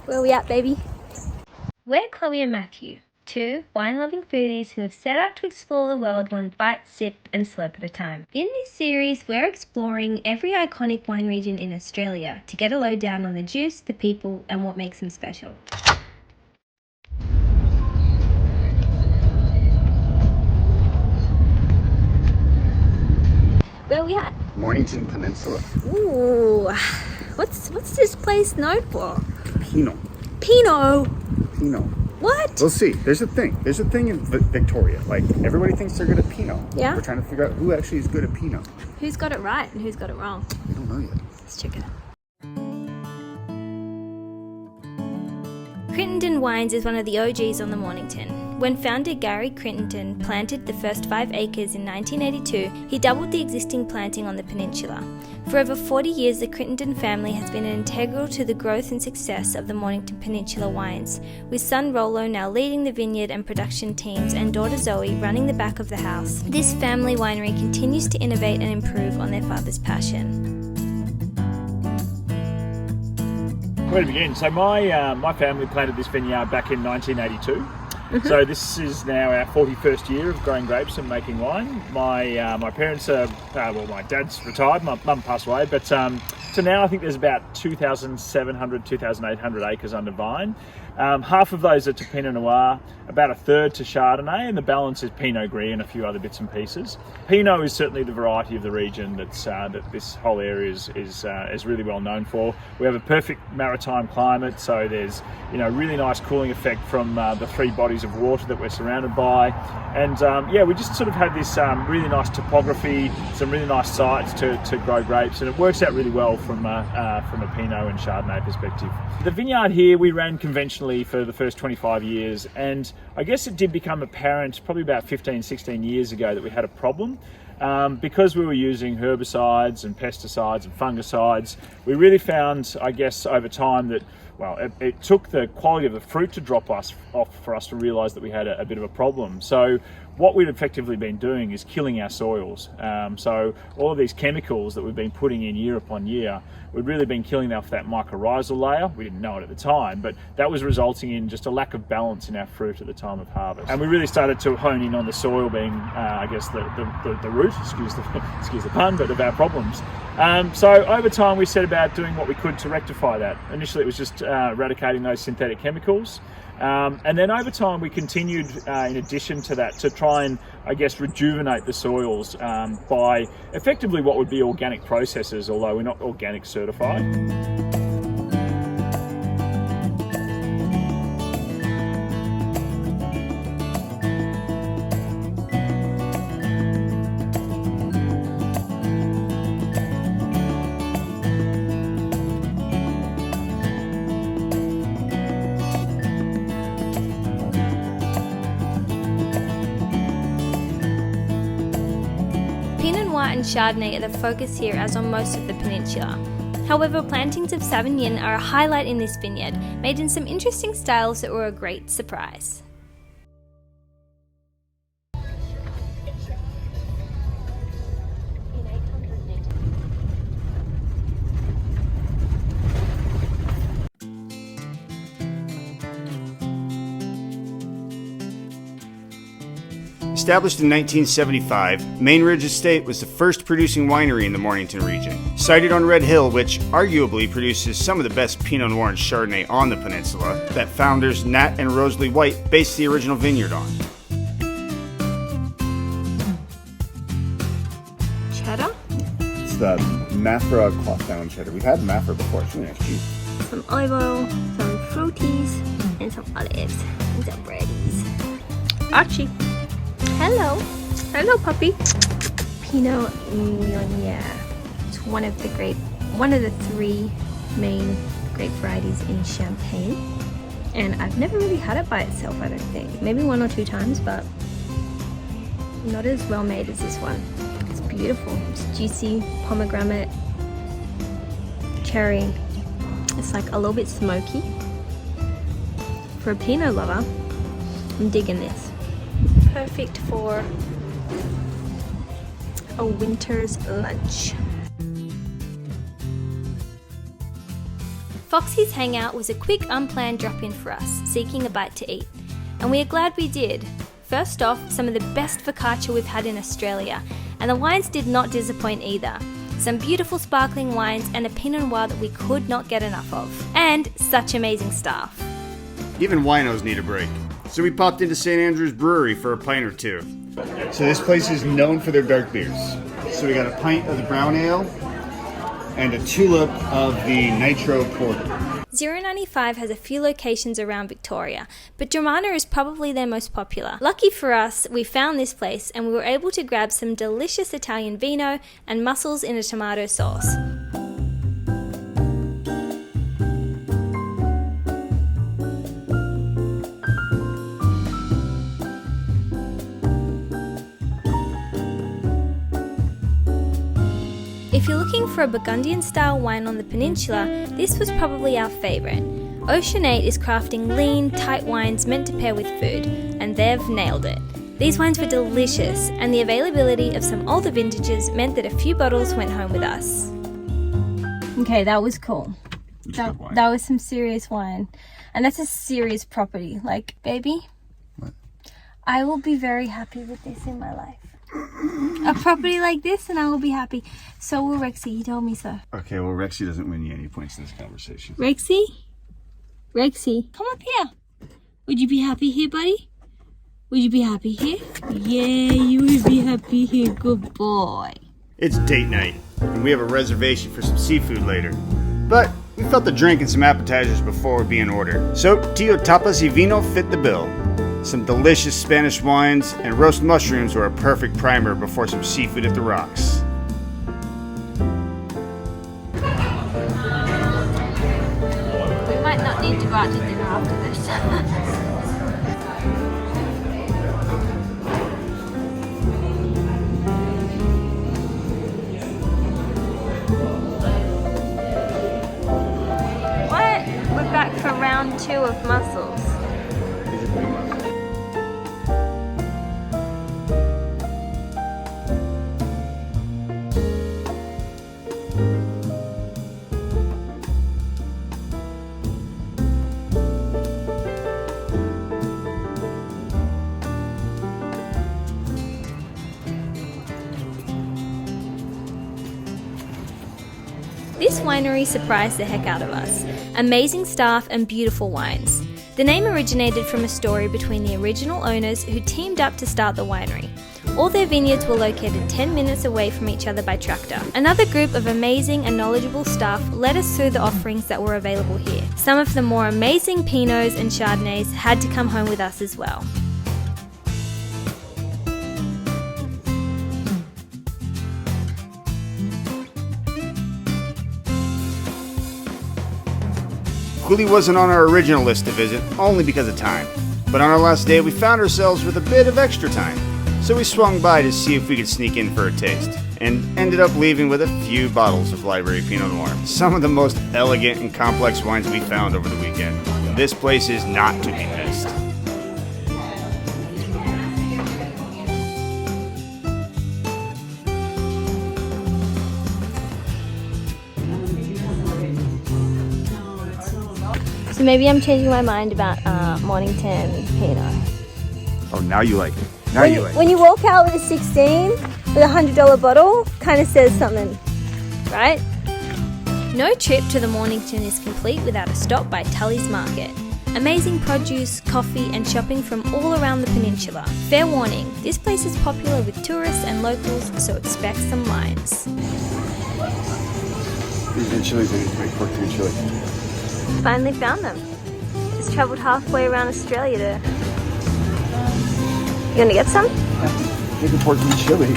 Where are we at, baby? We're Chloe and Matthew, two wine-loving foodies who have set out to explore the world one bite, sip and slurp at a time. In this series, we're exploring every iconic wine region in Australia to get a lowdown on the juice, the people and what makes them special. Where are we at? Mornington Peninsula. Ooh, what's this place known for? Pinot. Pinot? Pinot. What? We'll see. There's a thing in Victoria. Like, everybody thinks they're good at Pinot. Yeah? We're trying to figure out who actually is good at Pinot. Who's got it right and who's got it wrong? We don't know yet. Let's check it out. Crittendon Wines is one of the OGs on the Mornington. When founder Gary Crittendon planted the first 5 acres in 1982, he doubled the existing planting on the peninsula. For over 40 years, the Crittendon family has been integral to the growth and success of the Mornington Peninsula wines, with son Rollo now leading the vineyard and production teams and daughter Zoe running the back of the house. This family winery continues to innovate and improve on their father's passion. Where to begin? So my family planted this vineyard back in 1982. So this is now our 41st year of growing grapes and making wine. My parents are, my dad's retired, my mum passed away, but so now I think there's about 2,700, 2,800 acres under vine. Half of those are to Pinot Noir, about a third to Chardonnay, and the balance is Pinot Gris and a few other bits and pieces. Pinot is certainly the variety of the region that this whole area is really well known for. We have a perfect maritime climate, so there's really nice cooling effect from the 3 bodies of water that we're surrounded by, and we just sort of have this really nice topography, some really nice sites to grow grapes, and it works out really well from a Pinot and Chardonnay perspective. The vineyard here we ran conventionally for the first 25 years, and I guess it did become apparent probably about 15, 16 years ago that we had a problem. Because we were using herbicides and pesticides and fungicides, we really found, I guess, over time that, it took the quality of the fruit to drop off for us to realise that we had a bit of a problem. So what we'd effectively been doing is killing our soils. So all of these chemicals that we've been putting in year upon year, we'd really been killing off that mycorrhizal layer. We didn't know it at the time, but that was resulting in just a lack of balance in our fruit at the time of harvest. And we really started to hone in on the soil being, I guess, the root, excuse the pun, but of our problems. So over time we set about doing what we could to rectify that. Initially it was just eradicating those synthetic chemicals. And then over time we continued, in addition to that, to try and, I guess, rejuvenate the soils by effectively what would be organic processes, although we're not organic certified. Pinot Noir and Chardonnay are the focus here, as on most of the peninsula. However, plantings of Sauvignon are a highlight in this vineyard, made in some interesting styles that were a great surprise. Established in 1975, Main Ridge Estate was the first producing winery in the Mornington region. Sited on Red Hill, which arguably produces some of the best Pinot Noir and Chardonnay on the peninsula, that founders Nat and Rosalie White based the original vineyard on. Cheddar? It's the Mafra cloth-bound cheddar. We've had Mafra before. It's really nice cheese. Some olive oil, some fruities, and some olives, and some breadies. Archie. Hello. Hello, puppy. Pinot Noir. It's one of the 3 main grape varieties in Champagne. And I've never really had it by itself, I don't think. Maybe 1 or 2 times, but not as well made as this one. It's beautiful. It's juicy, pomegranate, cherry. It's like a little bit smoky. For a Pinot lover, I'm digging this. Perfect for a winter's lunch. Foxeys Hangout was a quick, unplanned drop-in for us, seeking a bite to eat. And we are glad we did. First off, some of the best focaccia we've had in Australia, and the wines did not disappoint either. Some beautiful sparkling wines and a Pinot Noir that we could not get enough of. And such amazing staff. Even winos need a break. So we popped into St. Andrews Brewery for a pint or two. So this place is known for their dark beers. So we got a pint of the brown ale and a tulip of the nitro porter. 095 has a few locations around Victoria, but Dramana is probably their most popular. Lucky for us, we found this place and we were able to grab some delicious Italian vino and mussels in a tomato sauce. If you're looking for a Burgundian-style wine on the peninsula, this was probably our favourite. Ocean 8 is crafting lean, tight wines meant to pair with food, and they've nailed it. These wines were delicious, and the availability of some older vintages meant that a few bottles went home with us. Okay, that was cool. That was some serious wine. And that's a serious property. Like, baby, what? I will be very happy with this in my life. A property like this and I will be happy. So will Rexy, he told me so. Okay, well Rexy doesn't win you any points in this conversation. Rexy, come up here. Would you be happy here, buddy? Would you be happy here? Yeah, you would be happy here, good boy. It's date night, and we have a reservation for some seafood later. But we felt the drink and some appetizers before would be in order. So, Tío Tapas y Vino fit the bill. Some delicious Spanish wines and roast mushrooms were a perfect primer before some seafood at the rocks. We might not need to go out to dinner after this. What? We're back for round 2 of mussels. This winery surprised the heck out of us. Amazing staff and beautiful wines. The name originated from a story between the original owners who teamed up to start the winery. All their vineyards were located 10 minutes away from each other by tractor. Another group of amazing and knowledgeable staff led us through the offerings that were available here. Some of the more amazing Pinots and Chardonnays had to come home with us as well. Quealy wasn't on our original list to visit, only because of time. But on our last day, we found ourselves with a bit of extra time. So we swung by to see if we could sneak in for a taste, and ended up leaving with a few bottles of library Pinot Noir. Some of the most elegant and complex wines we found over the weekend. This place is not to be missed. So maybe I'm changing my mind about Mornington Pinot. Oh, now you like it. When you walk out with a 16 with a $100 bottle, kind of says something, right? No trip to the Mornington is complete without a stop by Tully Market. Amazing produce, coffee and shopping from all around the peninsula. Fair warning, this place is popular with tourists and locals, so expect some lines. These are chilies, I need to make pork and chili. Finally found them. Just travelled halfway around Australia to... You gonna get some? Make a pork and chili.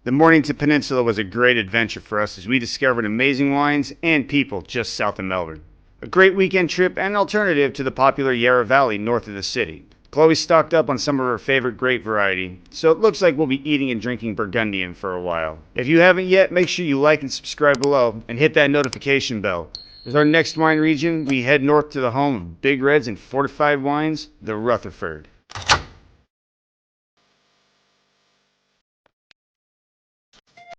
The Mornington Peninsula was a great adventure for us as we discovered amazing wines and people just south of Melbourne. A great weekend trip and an alternative to the popular Yarra Valley north of the city. Chloe stocked up on some of her favorite grape variety, so it looks like we'll be eating and drinking Burgundian for a while. If you haven't yet, make sure you like and subscribe below and hit that notification bell. As our next wine region, we head north to the home of Big Reds and fortified wines, the Rutherford.